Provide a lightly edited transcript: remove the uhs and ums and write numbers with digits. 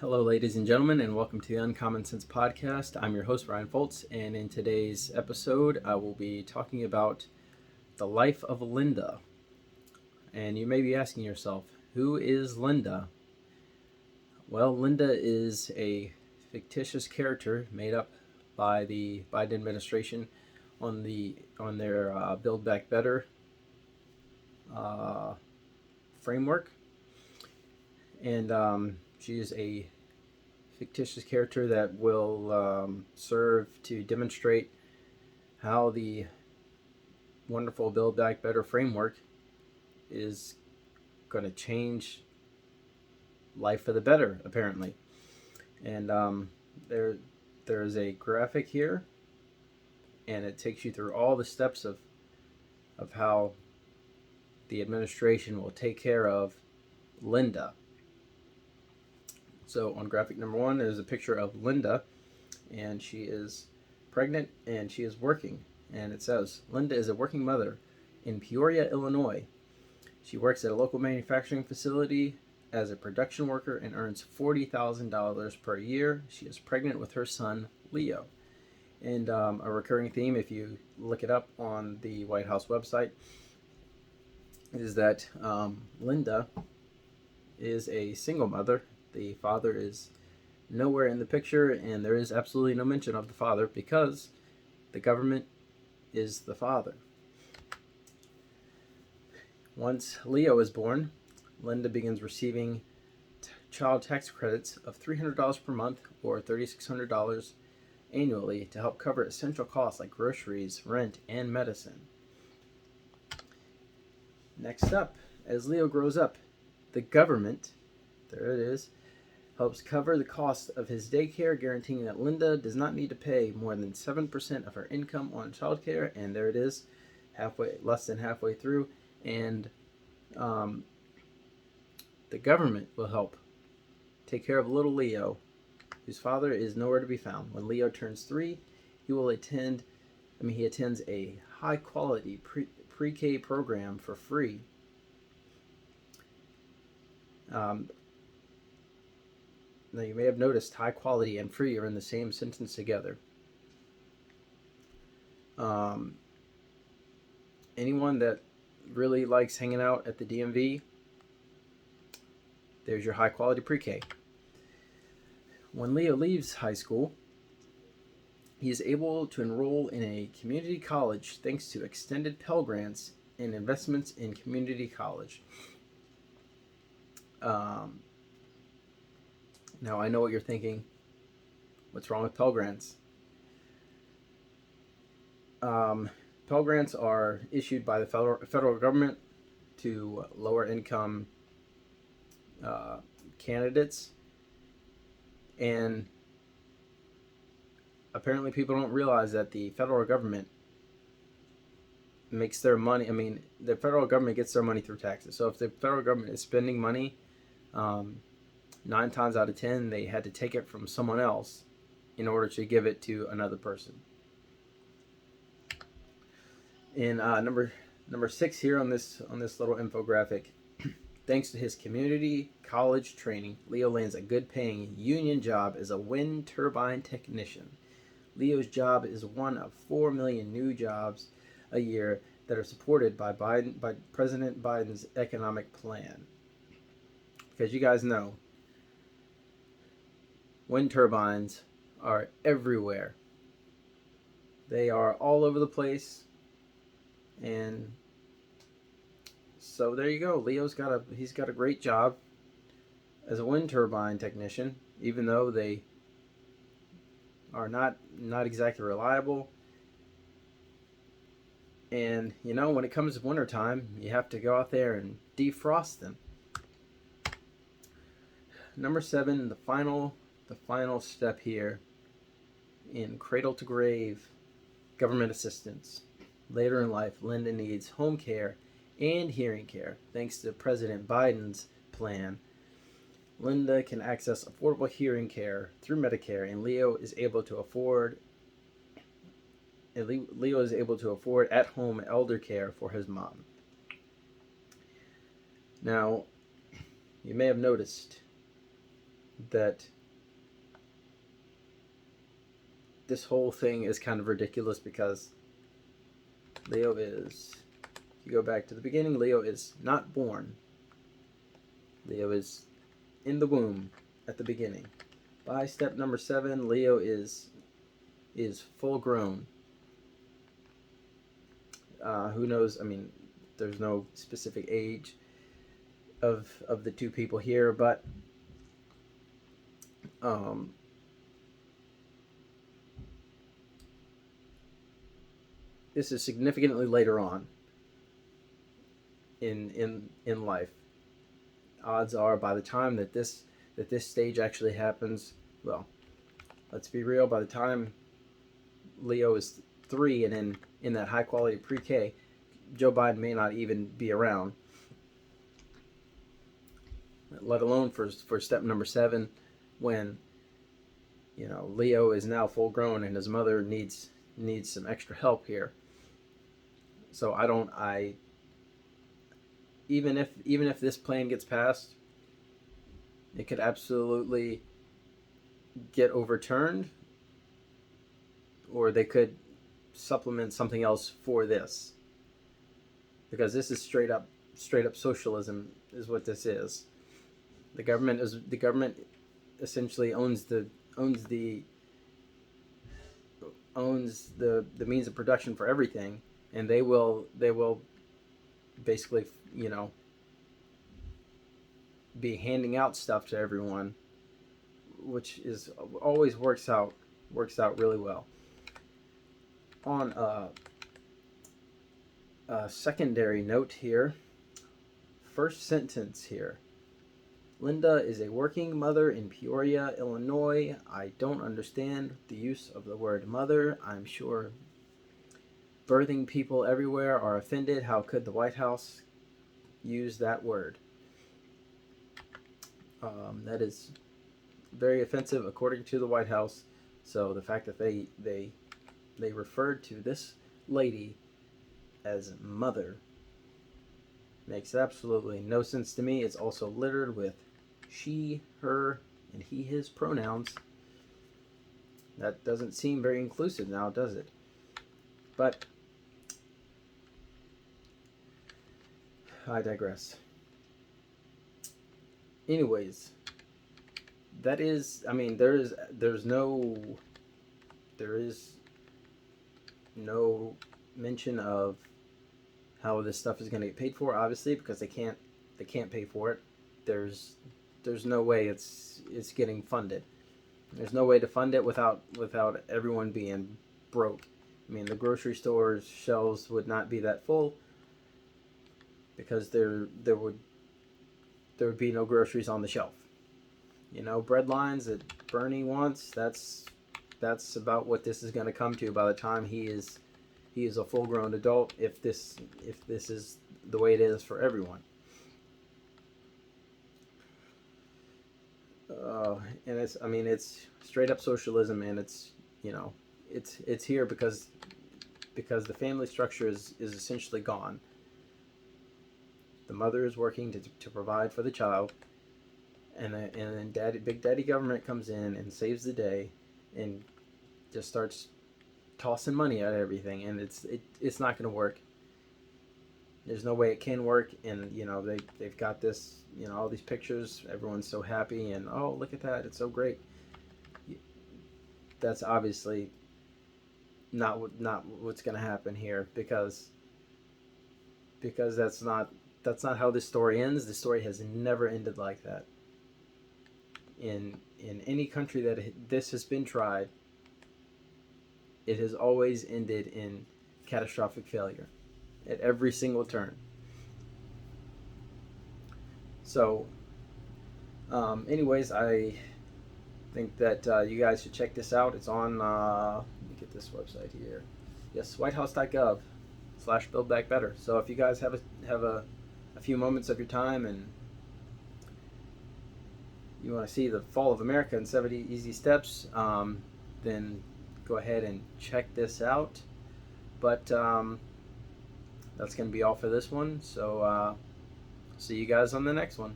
Hello, ladies and gentlemen, and welcome to the Uncommon Sense podcast. I'm your host, Ryan Foltz, and in today's episode, I will be talking about the life of Linda. And you may be asking yourself, who is Linda? Well, Linda is a fictitious character made up by the Biden administration on their Build Back Better framework, and she is a fictitious character that will serve to demonstrate how the wonderful Build Back Better framework is going to change life for the better, apparently. And there's a graphic here, and it takes you through all the steps of how the administration will take care of Linda. So on graphic number 1, there's a picture of Linda, and she is pregnant and she is working. And it says, Linda is a working mother in Peoria, Illinois. She works at a local manufacturing facility as a production worker and earns $40,000 per year. She is pregnant with her son, Leo. And a recurring theme, if you look it up on the White House website, is that Linda is a single mother. The father is nowhere in the picture, and there is absolutely no mention of the father because the government is the father. Once Leo is born, Linda begins receiving child tax credits of $300 per month or $3,600 annually to help cover essential costs like groceries, rent, and medicine. Next up, as Leo grows up, the government, there it is, helps cover the cost of his daycare, guaranteeing that Linda does not need to pay more than 7% of her income on childcare. And there it is, less than halfway through. And the government will help take care of little Leo, whose father is nowhere to be found. When Leo turns 3, he attends a high-quality pre-K program for free. Now, you may have noticed high quality and free are in the same sentence together. Anyone that really likes hanging out at the DMV, there's your high quality pre-K. When Leo leaves high school, he is able to enroll in a community college thanks to extended Pell Grants and investments in community college. Now, I know what you're thinking. What's wrong with Pell Grants? Pell Grants are issued by the federal government to lower income candidates. And apparently people don't realize that the federal government makes their money. The federal government gets their money through taxes. So if the federal government is spending money, 9 times out of 10, they had to take it from someone else in order to give it to another person. In number 6 here on this little infographic, thanks to his community college training, Leo lands a good-paying union job as a wind turbine technician. Leo's job is one of 4 million new jobs a year that are supported by President Biden's economic plan. Because you guys know, wind turbines are everywhere. They are all over the place. And so there you go. Leo's got a great job as a wind turbine technician, even though they are not exactly reliable. And when it comes to wintertime, you have to go out there and defrost them. Number 7, the final step here in cradle to grave government assistance. Later in life, Linda needs home care and hearing care. Thanks to President Biden's plan, Linda can access affordable hearing care through Medicare, and Leo is able to afford at-home elder care for his mom. Now, you may have noticed that this whole thing is kind of ridiculous because Leo is, if you go back to the beginning, Leo is not born. Leo is in the womb at the beginning. By step number 7, Leo is full grown. Who knows? I mean, there's no specific age of the two people here, but this is significantly later on in life. Odds are, by the time that this stage actually happens, well, let's be real. By the time Leo is 3 and in that high quality pre-K, Joe Biden may not even be around. Let alone for step number 7, when Leo is now full grown and his mother needs some extra help here. So even if this plan gets passed, it could absolutely get overturned, or they could supplement something else for this, because this is straight up socialism is what this is. The government essentially owns the means of production for everything, and they will basically be handing out stuff to everyone, which is always works out really well. On a secondary note here, first sentence here. Linda is a working mother in Peoria, Illinois. I don't understand the use of the word mother. I'm sure birthing people everywhere are offended. How could the White House use that word? That is very offensive according to the White House. So the fact that they referred to this lady as mother makes absolutely no sense to me. It's also littered with she, her, and he, his pronouns. That doesn't seem very inclusive now, does it? But I digress. Anyways, that is, I mean, there is no mention of how this stuff is going to get paid for, obviously, because they can't pay for it. There's no way it's getting funded. There's no way to fund it without everyone being broke. I mean, the grocery store's shelves would not be that full, because there would be no groceries on the shelf. Bread lines that Bernie wants, that's about what this is going to come to by the time he is a full-grown adult, if this is the way it is for everyone. And it's straight up socialism, and it's here because the family structure is essentially gone. The mother is working to provide for the child, and then Big Daddy Government comes in and saves the day, and just starts tossing money at everything, and it's not going to work. There's no way it can work, and they've got this, all these pictures, everyone's so happy, and oh, look at that, it's so great. That's obviously not what's going to happen here, because that's not how this story ends. The story has never ended like that. In any country that this has been tried, it has always ended in catastrophic failure at every single turn. So, anyways, I think that you guys should check this out. It's on, let me get this website here. Yes, whitehouse.gov/Build Back Better. So if you guys have a few moments of your time and you want to see the fall of America in 70 easy steps, then go ahead and check this out. But that's going to be all for this one. So see you guys on the next one.